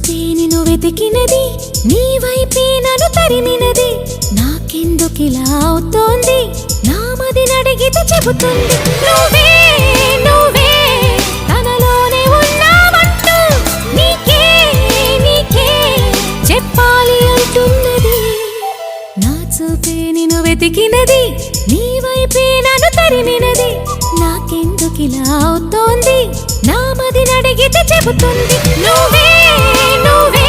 చూపే నిన్ను వెతికినది నీ వైపే నన్ను తరిమినది నాకెందుకిలా అవుతోంది నా మది నడిగితే చెబుతుంది నువ్వే నువ్వే తనలోనే ఉన్నావంటూ నీకే నీకే చెప్పాలి అంటున్నది నా చూపే నిన్ను వెతికినది నీ వైపే నన్ను తరిమినది నాకెందుకిలా అవుతోంది నా మది నడిగితే చెబుతుంది నువ్వే నువ్వే